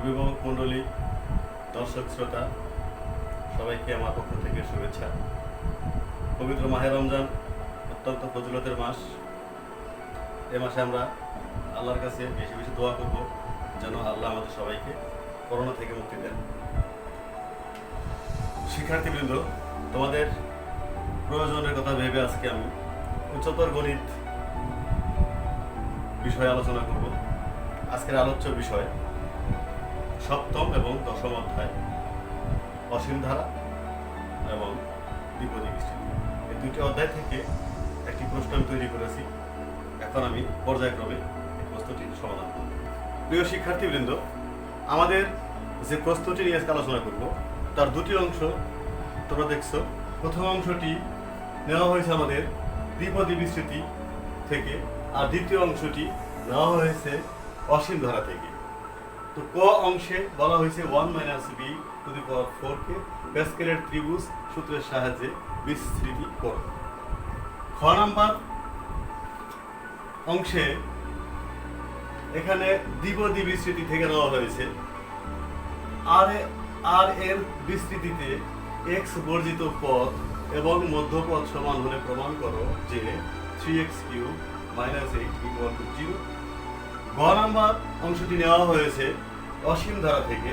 অভিভাবক মণ্ডলী, দর্শক শ্রোতা সবাইকে আমার পক্ষ থেকে শুভেচ্ছা। পবিত্র মাহে রমজান অত্যন্ত ফজিলতের মাস। এ মাসে আমরা আল্লাহর কাছে বেশি বেশি দোয়া করব যেন আল্লাহ আমাদের সবাইকে করোনা থেকে মুক্তি দেন। শিক্ষার্থীবৃন্দ, তোমাদের প্রয়োজনের কথা ভেবে আজকে আমি উচ্চতর গণিত বিষয়ে আলোচনা করব। আজকের আলোচ্য বিষয় সপ্তম এবং দশম অধ্যায় অসীম ধারা এবং দ্বিপদী বিস্তৃতি। এই দুটি অধ্যায় থেকে একটি প্রশ্ন আমি তৈরি করেছি। এখন আমি পর্যায়ক্রমে এই প্রশ্নটির সমাধান করব। প্রিয় শিক্ষার্থীবৃন্দ, আমাদের যে প্রশ্নটি নিয়ে আজকে আলোচনা করব তার দুটি অংশ তোমরা দেখছো। প্রথম অংশটি নেওয়া হয়েছে আমাদের দ্বিপদী বিস্তৃতি থেকে, আর দ্বিতীয় অংশটি নেওয়া হয়েছে অসীম ধারা থেকে। তো ক অংশে বলা হয়েছে 1 - b টু দি পাওয়ার 4 কে প্যাসকেলের ত্রিভুজ সূত্রের সাহায্যে বিস্তৃতি করো। খ নাম্বার অংশে এখানে দ্বিপদী বিস্তৃতি থেকে নেওয়া হয়েছে আর এর বিস্তৃতিতে x বর্জিত পদ এবং মধ্যপদ সমান হলে প্রমাণ করো যে 3x³ - 8 = 0। গ নাম্বার অংশটি নেওয়া হয়েছে অসীম ধারা থেকে।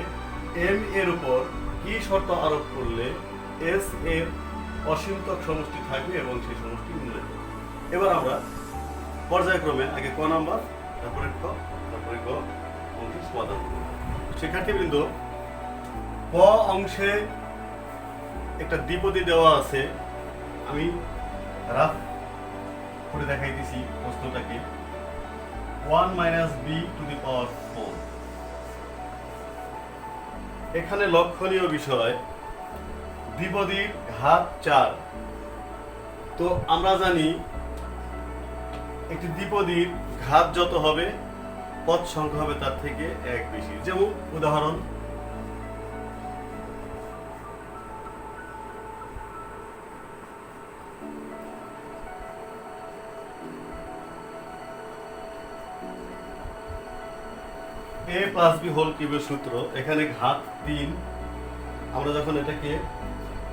m এর উপর কি শর্ত আরোপ করলে s এর অসীমতক সমষ্টি থাকবে এবং সেই সমষ্টি নির্ণয় করবে। এবার আমরা পর্যায়ক্রমে আগে ক নাম্বার, তারপরে খ, তারপরে গ অংশের সমাধান করব। শিক্ষার্থীবৃন্দ, ক অংশে একটা দ্বিপদী দেওয়া আছে। আমি রাফ করে দেখাই দিছি প্রশ্নটাকে। 1 - b টু দি পাওয়ার 4। এখানে লক্ষণীয় বিষয় দ্বিপদীর ঘাত 4। তো আমরা জানি একটি দ্বিপদীর ঘাত যত হবে পদ সংখ্যা হবে তার থেকে এক বেশি। যেমন উদাহরণ, a + b হোল কিউবের সূত্র। এখানে ঘাত 3। আমরা যখন এটাকে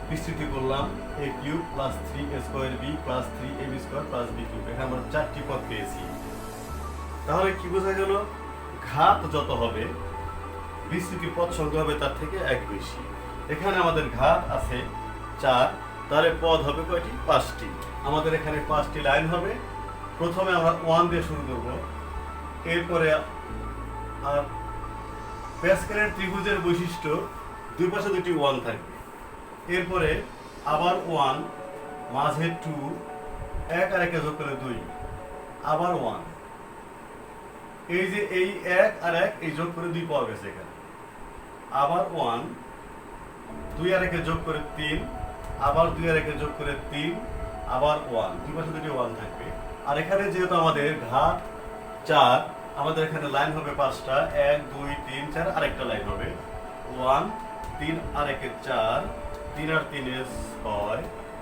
বিস্তৃতি করলাম a³ + 3a² b + 3ab² + b³, এখানে আমরা 4টি পদ পেয়েছি। তাহলে কি বোঝা গেল? ঘাত যত হবে বিস্তৃতি পদ সংখ্যা হবে তার থেকে এক বেশি। এখানে আমাদের ঘাত আছে 4, তাহলে পদ হবে কয়টি? 5টি। আমাদের এখানে 5টি লাইন হবে। প্রথমে আমরা 1 দিয়ে শুরু করব, এরপরে আর প্যাসকেলের ত্রিভুজের বৈশিষ্ট্য দুই পাশে দুটি 1 থাকবে। এরপরে আবার 1, মাঝে 2, 1 আর 1 যোগ করে 2, আবার 1। এই যে এই 1 আর 1 এই যোগ করে 2 পাওয়া গেছে এখানে। আবার 1, 2 আর 1 যোগ করে 3, আবার 2 আর 1 যোগ করে 3, আবার 1। দুই পাশে দুটি 1 থাকবে। আর এখানে যেহেতু আমাদের ঘাত 4, আমাদের এখানে লাইন হবে 5টা। 1 2 3 4, আরেকটা লাইন হবে 1 3 আর 1 4, 3 আর 3 6,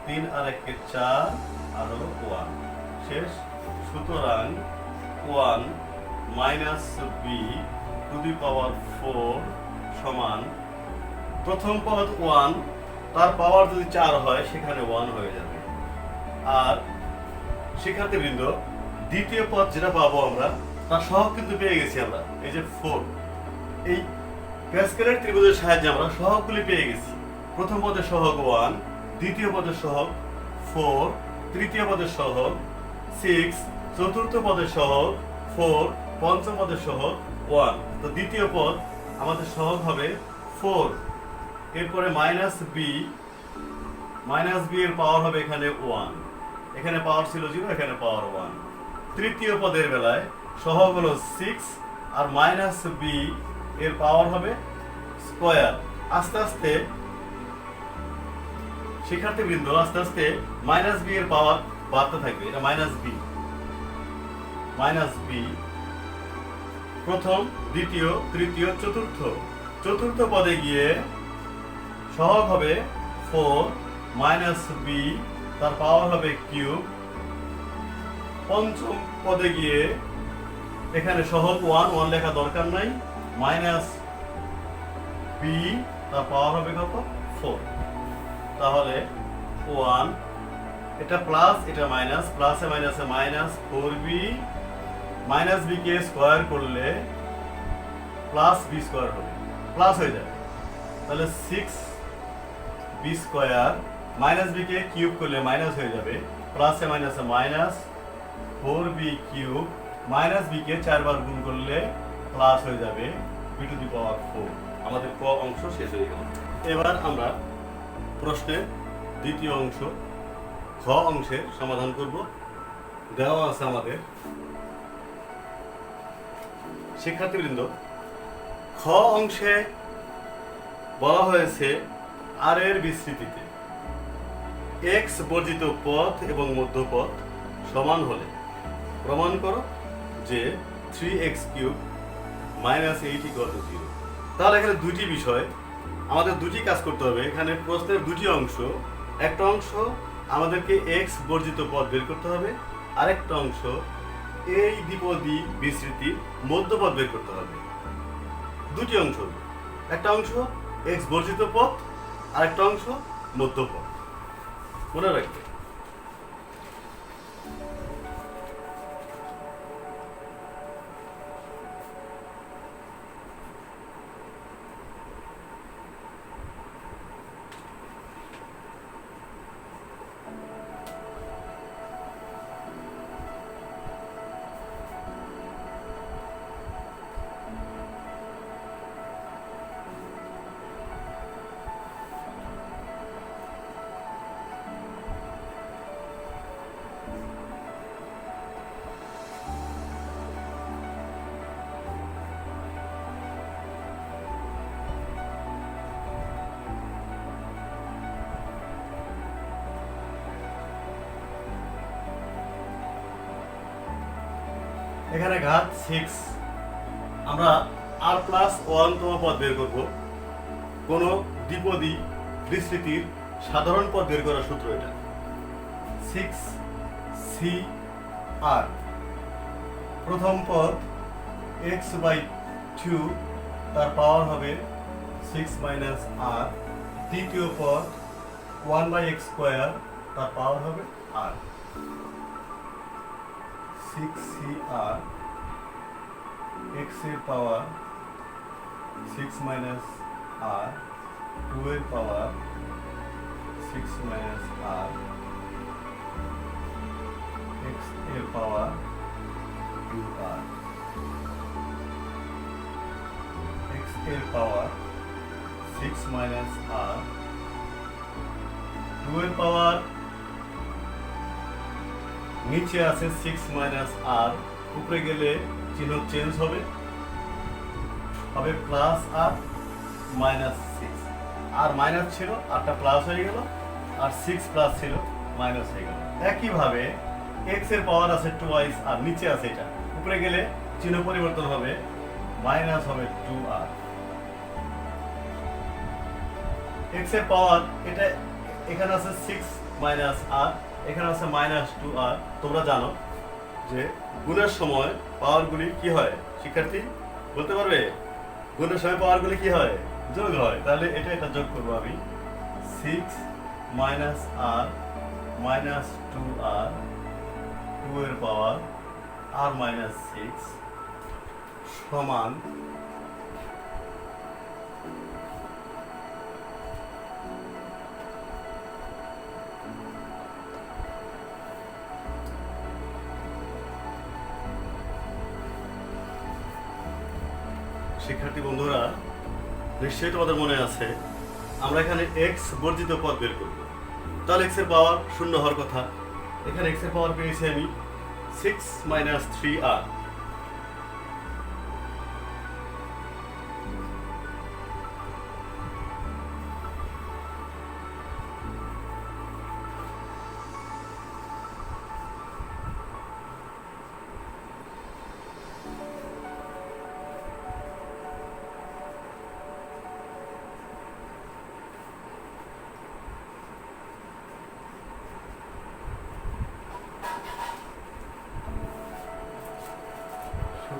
3 আর 1 4, আর 1 শেষ। সুতরাং 1 - b টু দি পাওয়ার 4 সমান প্রথম পদ 1, তার পাওয়ার যদি 4 হয় সেখানে 1 হয়ে যাবে। আর শিক্ষার্থীবৃন্দ, দ্বিতীয় পদ যেটা পাবো আমরা তার সহগ কিন্তু পেয়ে গেছি আমরা। এই যে 4, এই প্যাসকেলের ত্রিভুজের সাহায্যে আমরা সহগগুলি পেয়ে গেছি। প্রথম পদের সহগ 1, দ্বিতীয় পদের সহগ 4, তৃতীয় পদের সহগ 6, চতুর্থ পদের সহগ 4, পঞ্চম পদের সহগ 1। তো দ্বিতীয় পদ আমাদের সহগ হবে 4। এরপরে -b এর পাওয়ার হবে এখানে 1। এখানে পাওয়ার ছিল 0, এখানে পাওয়ার 1। তৃতীয় পদের বেলায় সহগ হলো 6, আর -b এর পাওয়ার হবে স্কয়ার। আস্তে আস্তে শিক্ষার্থীবৃন্দ, আস্তে আস্তে -b এর পাওয়ার বাড়তে থাকবে। এটা -b প্রথম, দ্বিতীয়, তৃতীয়, চতুর্থ পদে গিয়ে সহগ হবে 4 - b, তার পাওয়ার হবে কিউব। পঞ্চম পদে গিয়ে এখানে সহগ 1 লেখা দরকার নাই, বি তার পাওয়ার হবে কত 4। তাহলে 1 এটা প্লাস এটা মাইনাস, প্লাসে মাইনাসে মাইনাস 4b মাইনাস বি কে স্কোয়ার করলে প্লাস বি স্কোয়ার হবে, প্লাস হয়ে যাবে। তাহলে 6b স্কোয়ার মাইনাস বি কে কিউব করলে মাইনাস হয়ে যাবে, প্লাসে মাইনাসে minus 4b cube minus B কে 4 বার গুণ করলে প্লাস হয়ে যাবে বি টু দি পাওয়ার 4। আমাদের ক অংশ শেষ হয়ে গেল। এবার আমরা প্রশ্নের দ্বিতীয় অংশ খ অংশের সমাধান করব। দেওয়া আছে আমাদের, শিক্ষার্থীবৃন্দ, খ অংশে বলা হয়েছে আর এর বিস্তৃতিতে এক্স বর্জিত পথ এবং মধ্যপথ সমান হলে প্রমাণ করো যে 3x³ -8 = 0। তাহলে এখানে দুটি বিষয়, আমাদের দুটি কাজ করতে হবে। এখানে প্রশ্নের দুটি অংশ, একটা অংশ আমাদেরকে এক্স বর্জিত পথ বের করতে হবে, আরেকটা অংশ এই দ্বিপদী বিস্তৃতির মধ্যপথ বের করতে হবে। দুটি অংশ, একটা অংশ এক্স বর্জিত পথ, আরেকটা অংশ মধ্যপথ, মনে রাখবে। এখানে ঘাত 6, আমরা r+1 তম পদ বের করব। কোন দ্বিপদী বিস্তৃতির সাধারণ পদ বের করার সূত্র এটা, 6cr। প্রথম পদ x/2 তার পাওয়ার হবে 6 - r। দ্বিতীয় পদ 1/x² তার পাওয়ার হবে r। 6cr x এর পাওয়ার 6 - r, 2 এর পাওয়ার 6 - r, x এর পাওয়ার 2r, x এর পাওয়ার 6 - r, 2 এর পাওয়ার নিচে আছে 6 - r, উপরে গেলে চিহ্ন চেঞ্জ হবে, হবে প্লাস আর -6। আর মাইনাস ছিল, আরটা প্লাস হয়ে গেল, আর 6 প্লাস ছিল মাইনাস হয়ে গেল। একইভাবে x এর পাওয়ার আছে 2y, আর নিচে আছে এটা, উপরে গেলে চিহ্ন পরিবর্তন হবে, মাইনাস হবে 2r। x এর পাওয়ার এটা এখানে আছে 6 - r, এখানে আছে -2r। তোমরা জানো যে গুণের সময় পাওয়ারগুলি কি হয়, শিক্ষার্থী বলতে পারবে? গুণের সময় পাওয়ারগুলি কি হয়? যোগ হয়। তাহলে এটা যোগ করবো আমি, 6 - r -2r, 2 এর পাওয়ার r -6 সমান শিক্ষার্থী বন্ধুরা, নিশ্চয়ই তোমাদের মনে আছে আমরা এখানে x বর্জিত পদ বের করব। তাহলে x এর পাওয়ার শূন্য হওয়ার কথা, এখানে x এর পাওয়ার পেয়েছি আমি 6 - 3r।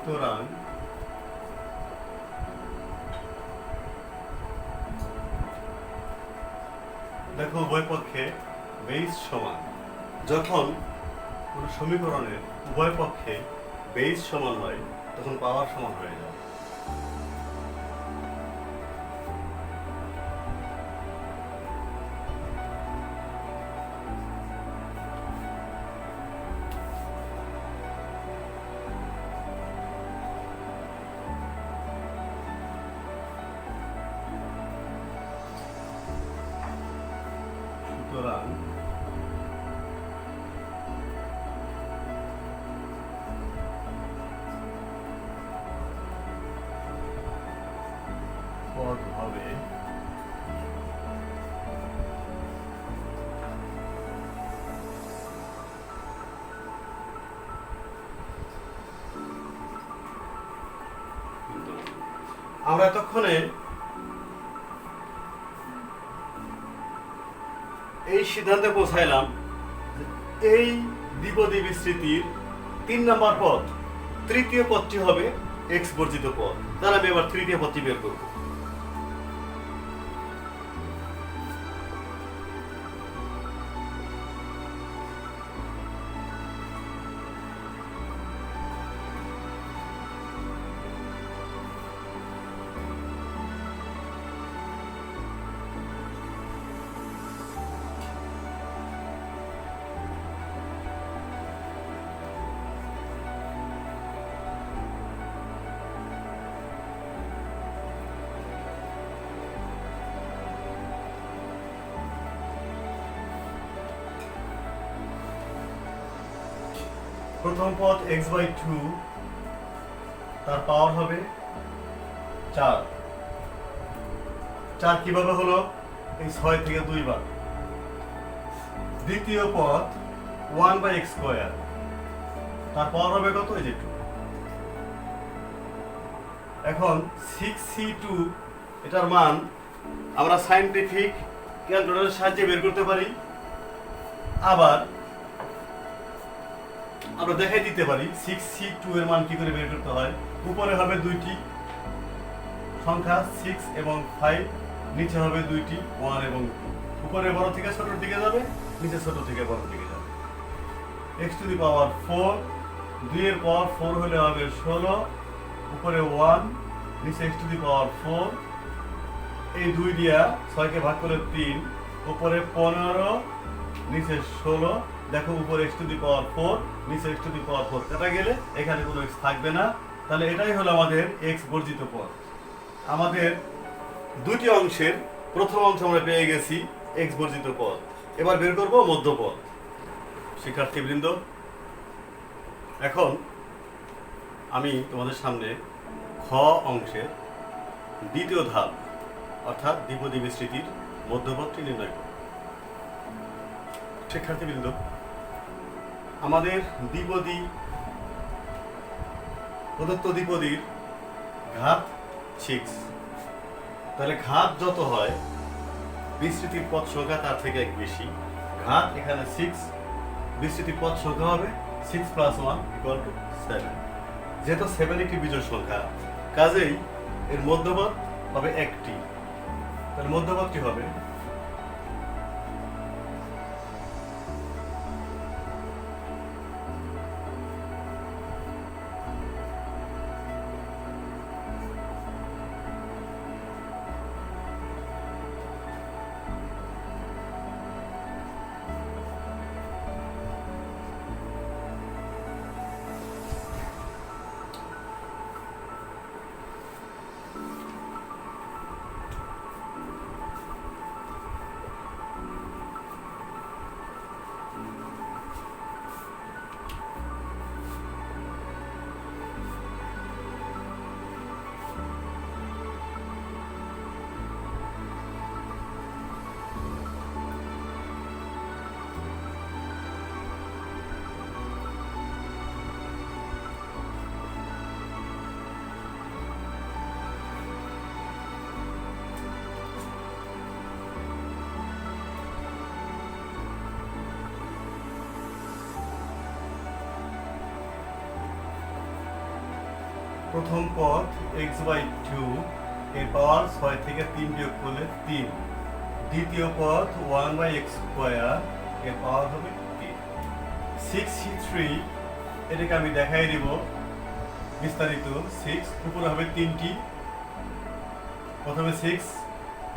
সুতরাং উভয় পক্ষে বেস সমান। যখন কোনো সমীকরণের উভয় পক্ষে বেস সমান হয় তখন পাওয়ার সমান হয়ে যায়। সুতরাং পদ হবে আমরা এতক্ষণে এই সিদ্ধান্তে পৌঁছাইলাম এই দ্বিপদী বিস্তৃতির 3 নম্বর পদ, তৃতীয় পদটি হবে এক্স বর্জিত পদ। তাহলে আমি এবার তৃতীয় পদটি বের করব। প্রথম পদ x/2, তার পাওয়ার হবে 4। 4 কিভাবে হলো? এই 6 থেকে 2 বার। দ্বিতীয় পদ 1/x², তার পাওয়ার হবে কত? এই যে 2। এখন 6c2 এটার মান আমরা সায়েন্টিফিক ক্যালকুলেটরের সাহায্যে বের করতে পারি, আবার আমরা দেখাই দিতে পারি 6c2 এর মান কি করে বের করতে হয়। উপরে হবে দুইটি সংখ্যা 6 এবং 5, নিচে হবে দুইটি 1 এবং 2। উপরে বড় থেকে ছোটর দিকে যাবে, নিচে ছোট থেকে বড় দিকে যাবে। x⁴, 2 এর পাওয়ার 4 হলে হবে 16, উপরে 1, নিচে x⁴। এই 2 দিয়া 6 কে ভাগ করে 3, উপরে 15, নিচে 16। দেখো উপরে x⁴, নিচে x⁴ কাটা গেলে এখানে কোনো x থাকবে না। তাহলে এটাই হলো আমাদের x বর্জিত পদ। আমাদের দুটি অংশের প্রথম অংশ আমরা পেয়ে গেছি x বর্জিত পদ। এবার বের করব মধ্যপদ। শিক্ষার্থীবৃন্দ, এখন আমি তোমাদের সামনে খ অংশের দ্বিতীয় ধাপ অর্থাৎ দ্বিপদী বিস্তৃতির মধ্যপদটি নির্ণয় করব। শিক্ষার্থীবৃন্দ, আমাদের দ্বিপদী প্রদত্ত দ্বিপদীর ঘাত 6। তাহলে ঘাত যত হয় বিস্তৃতির পদ সংখ্যা তার থেকে এক বেশি। ঘাত এখানে 6, বিস্তৃতির পদ সংখ্যা হবে 6 + 1 = 7। যেহেতু 7 একটি বিজোড় সংখ্যা, কাজেই এর মধ্যপদ হবে একটি। তাহলে মধ্যপদটি হবে প্রথম পদ x/2, এর পাওয়ার 6 থেকে 3 বিয়োগ করলে 3, দ্বিতীয় পদ 1/x স্কয়ার এর পাওয়ার হবে 3। 6c3 এটাকে আমি দেখাই দিব বিস্তারিত। 6 উপরে হবে 3টি, প্রথমে 6,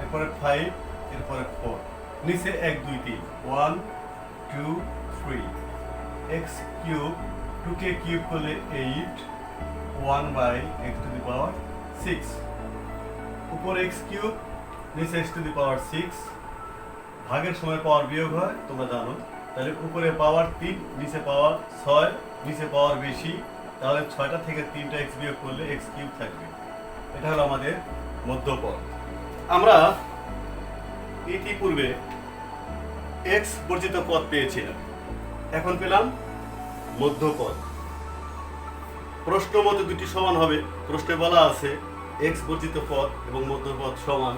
এরপরে 5, এরপরে 4, নিচে 1 2 3 1 2 3। x কিউব 2 কে কিউব করলে 8, 1/x টু দি পাওয়ার 6, উপরে x কিউব নিচে x টু দি পাওয়ার 6। ভাগের সময় পাওয়ার বিয়োগ হয় তোমরা জানো, তাহলে উপরে পাওয়ার 3, নিচে পাওয়ার 6, নিচে পাওয়ার বেশি, তাহলে 6টা থেকে 3টা x বিয়োগ করলে x কিউব থাকবে। এটা হলো আমাদের মধ্যপদ। আমরা ইতিপূর্বে x বর্জিত পদ পেয়েছিলাম, এখন পেলাম মধ্যপদ। প্রশ্ন মতে দুটি সমান হবে। প্রশ্নে বলা আছে x বর্জিত পদ এবং মধ্যপদ সমান।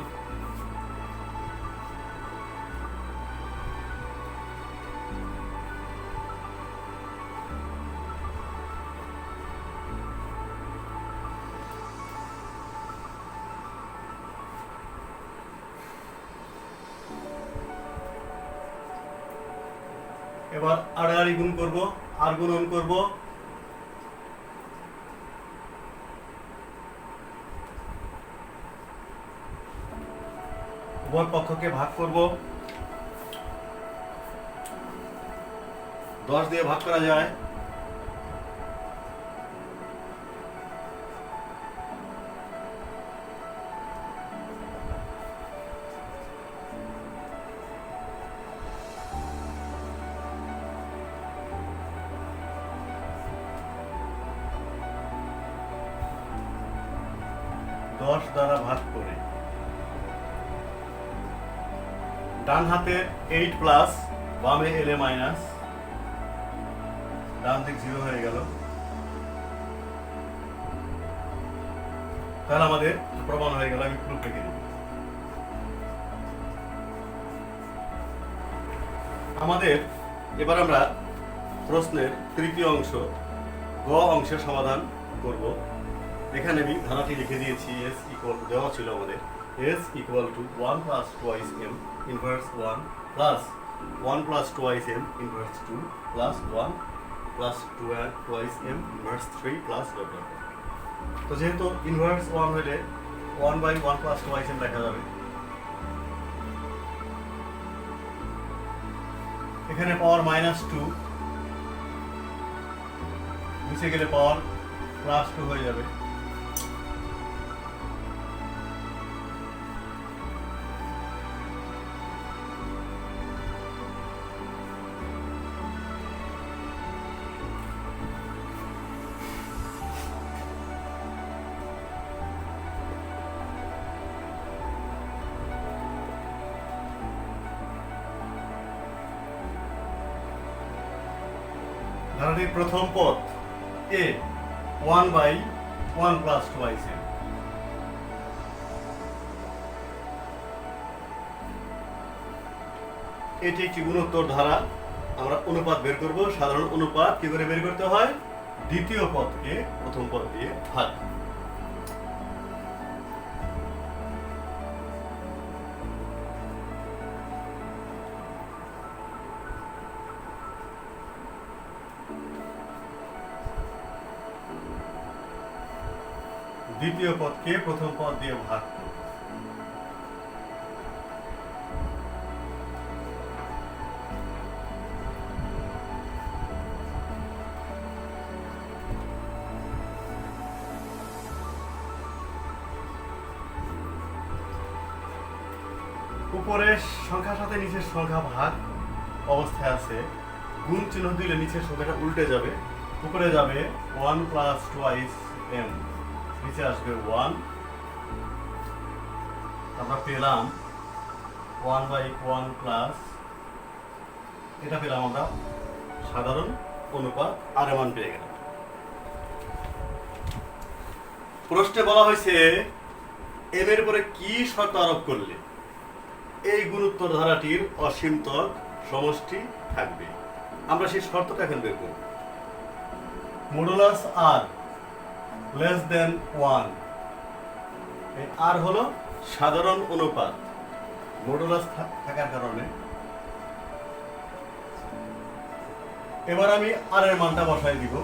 এবার আড়াআড়ি গুণ করব, আর গুণন করব। উভয় পক্ষকে ভাগ করব। 10 দিয়ে ভাগ করা যায়। দ্বারা ভাগ করে ডান হাতে 8 প্লাস, বামে এলে মাইনাস, ডান দিক 0 হয়ে গেল। তাহলে আমাদের প্রমাণ হয়ে গেল। আমি প্রুফ লিখে দিই। আমাদের এবার আমরা প্রশ্নের তৃতীয় অংশ গ অংশের সমাধান করব। এখানে আমি ধারাটি লিখে দিয়েছি। s ইকুয়াল টু দেওয়া ছিল আমাদের s equal to 1 plus twice m inverse 1 plus 1 plus twice m inverse 2 plus 1 plus twice m inverse 3 plus dot dot. তো যেহেতু ইনভার্স 1 হলে 1/1 প্লাস টুয়াইস m লেখা যাবে। এখানে পাওয়ার -2, নিচে গেলে পাওয়ার +2 হয়ে যাবে। ধারাটির প্রথম পদ a 1/1 প্লাস টুয়াইস m। এটি একটি গুণোত্তর ধারা। আমরা অনুপাত বের করব। সাধারণ অনুপাত কি করে বের করতে হয়? দ্বিতীয় পদকে প্রথম পদ দিয়ে ভাগ। দ্বিতীয় পদকে প্রথম পদ দিয়ে ভাগ করব। উপরের সংখ্যার সাথে নিচের সংখ্যা ভাগ অবস্থায় আছে। গুণ চিহ্ন দিলে নিচের সংখ্যাটা উল্টে যাবে। উপরে যাবে 1 প্লাস টুয়াইস m, নিচে আসবে 1। আমরা পেলাম 1/1 প্লাস, এটা পেলাম আমরা সাধারণ অনুপাত, আর মান পেয়ে গেলাম। প্রশ্নে বলা হয়েছে m এর উপরে কি শর্ত আরোপ করলে এই গুণোত্তর ধারাটির অসীমতক সমষ্টি থাকবে। আমরা সেই শর্তটা এখন বের করব। Modulus r less than 1। এই r হলো সাধারণ অনুপাত। মডুলাস থাকার কারণে এবার আমি আর এর মানটা বসাই দিব।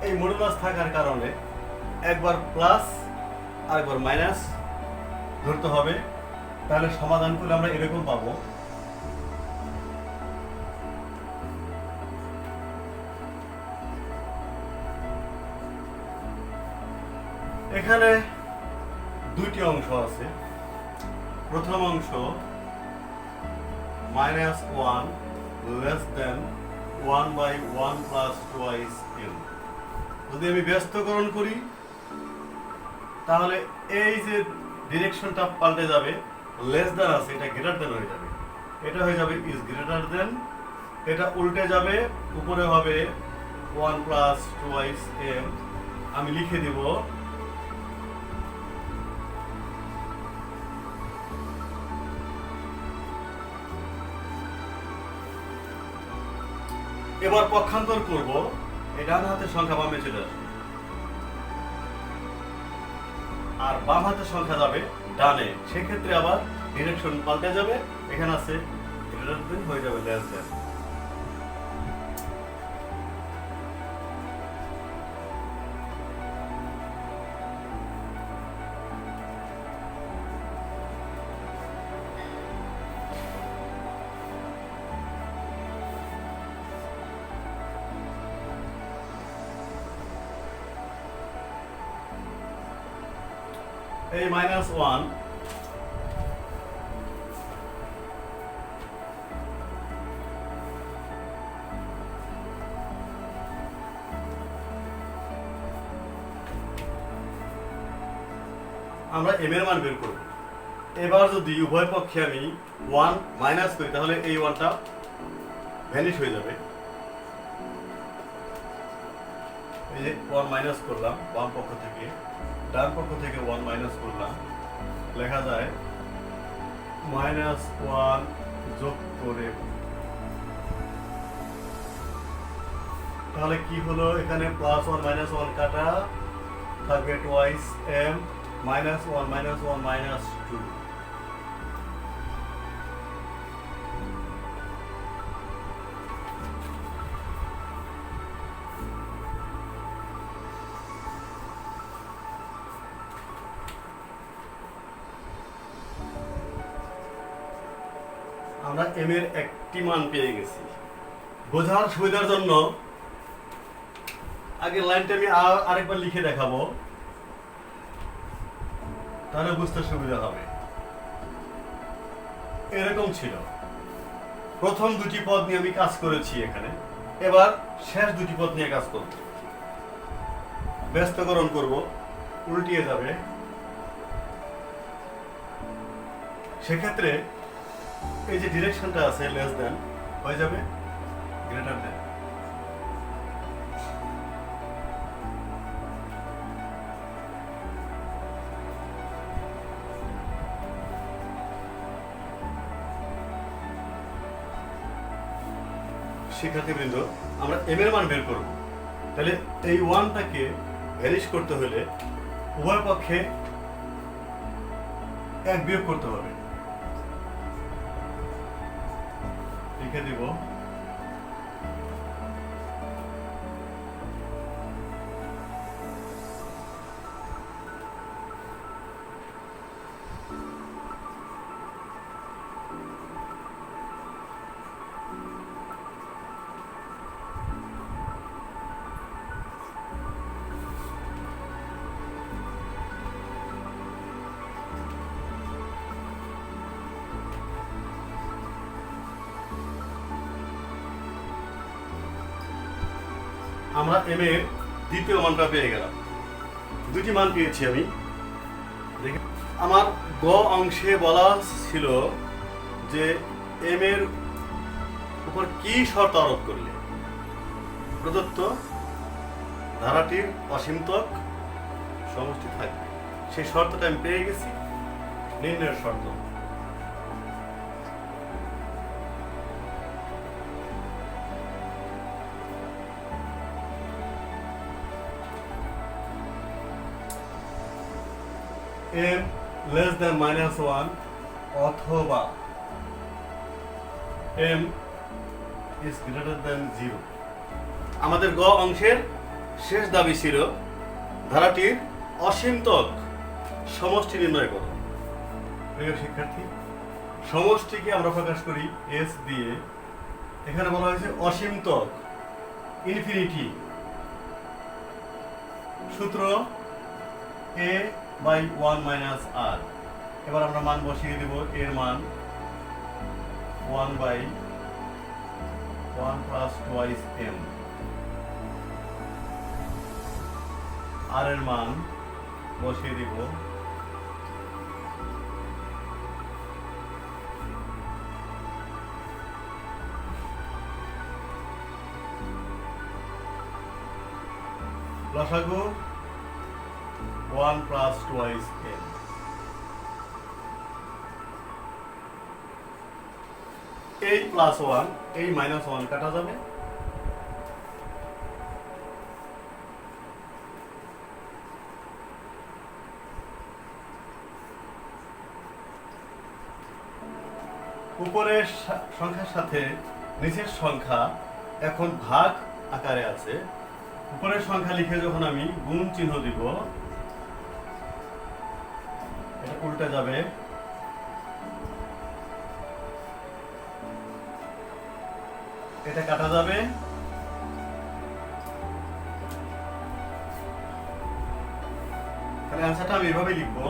এই মডুলাস থাকার কারণে একবার প্লাস আর একবার মাইনাস ধরতে হবে, তাহলে সমাধান করলে আমরা এরকম পাবো। এখানে দুইটি অংশ আছে। প্রথম অংশ -1 less than 1/1 plus twice n। যদি আমি ব্যস্তকরণ করি তাহলে এই যে ডিরেকশনটা পাল্টে যাবে, লেস দ্যান আছে এটা গ্রেটার দ্যান হয়ে যাবে, এটা হয়ে যাবে ইজ গ্রেটার দ্যান, এটা উল্টে যাবে, উপরে হবে 1 plus twice m। আমি লিখে দিব এবার পক্ষান্তর করব, এই ডান হাতের সংখ্যা বামে চলে আসবে আর বাম হাতের সংখ্যা যাবে ডানে, সেক্ষেত্রে আবার ডিরেকশন পাল্টে যাবে, এখানে আছে গ্রেটার দ্যান হয়ে যাবে লেস দ্যান। এই -1 আমরা m এর মান বের করব। এবার যদি উভয় পক্ষে আমি 1 মাইনাস করি তাহলে এই 1টা ভ্যানিশ হয়ে যাবে। এই যে 1 মাইনাস করলাম বাম পক্ষ থেকে, ডান পক্ষ থেকে 1 মাইনাস করলাম, লেখা যায় -1 যোগ করে, তাহলে কি হলো, এখানে +1 -1 কাটা থাকবে টুয়াইস m, -1 -1 -2। আমরা m এর একটি মান পেয়ে গেছি। বোঝার সুবিধার জন্য আগের লাইনটা আমি আরেকবার লিখে দেখাবো, তাহলে বুঝতে সুবিধা হবে। এরকম ছিল, প্রথম দুটি পদ নিয়ে আমি কাজ করেছি এখানে, এবার শেষ দুটি পদ নিয়ে কাজ করব। ব্যস্তকরণ করব, উল্টিয়ে যাবে, সেক্ষেত্রে এই যে ডিরেকশনটা আছে লেস দ্যান হয়ে যাবে গ্রেটার দ্যান। শিক্ষার্থীবৃন্দ, আমরা m এর মান বের করব, তাহলে এই 1টাকে ভ্যানিশ করতে হলে উভয় পক্ষে 1 বিয়োগ করতে হবে। লিখে দিব আমরা m এর দ্বিতীয় মানটা পেয়ে গেলাম। দুটি মান পেয়েছি আমি। আমার গ অংশে বলা ছিল যে m এর উপর কি শর্ত আরোপ করলে প্রদত্ত ধারাটির অসীমতক সমষ্টি থাকবে, সেই শর্তটা আমি পেয়ে গেছি। নির্ণয়ের শর্ত, m less than -1 অথবা m is greater than 0। আমাদের গ অংশের শেষ দাবি ছিল ধারাটির অসীমতক সমষ্টি নির্ণয় করো। প্রিয় শিক্ষার্থী, সমষ্টিকে আমরা প্রকাশ করি s দিয়ে। এখানে বলা হয়েছে অসীমতক, ইনফিনিটি। সূত্র a/1 - r। এবার আমরা মান বসিয়ে দেব। এর মান 1/1 + 2m। আর এর মান বসিয়ে দিব লসাগু 1 + 2m। এই +1 এই -1 কাটা যাবে। উপরের সংখ্যার সাথে নিচের সংখ্যা এখন ভাগ আকারে আছে। উপরের সংখ্যা লিখে যখন আমি গুণ চিহ্ন দিব, এটা উল্টে যাবে। এটা কাটা যাবে। তাহলে অ্যান্সারটা আমি এভাবে লিখবো।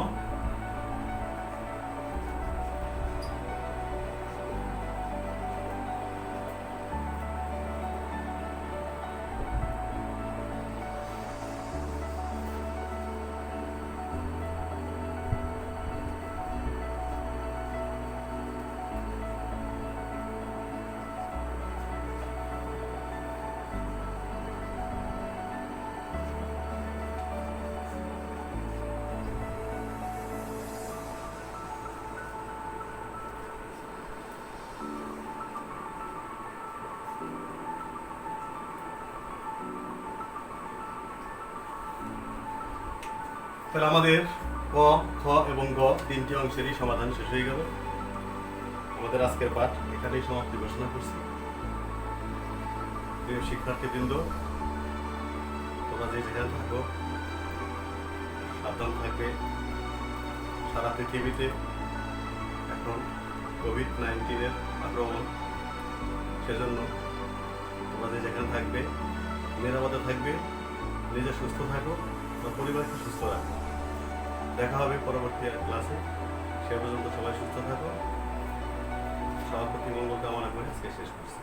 তাহলে আমাদের ক, খ এবং গ তিনটি অংশেরই সমাধান শেষ হয়ে গেল। আমাদের আজকের পাঠ এখানেই সমাপ্তি ঘোষণা করছি। প্রিয় শিক্ষার্থীবৃন্দ, তোমরা যে যেখানে থাকো সাবধান থাকবে। সারা পৃথিবীতে এখন কোভিড-19 আক্রমণ, সেজন্য তোমরা যে যেখানে থাকবে নিরাপদে থাকবে, নিজে সুস্থ থাকো, পরিবারকে সুস্থ রাখো। দেখা হবে পরবর্তী ক্লাসে। সে পর্যন্ত সবাই সুস্থ থাকো। সবার প্রতি মঙ্গল কামনা করে আজকে শেষ করছি।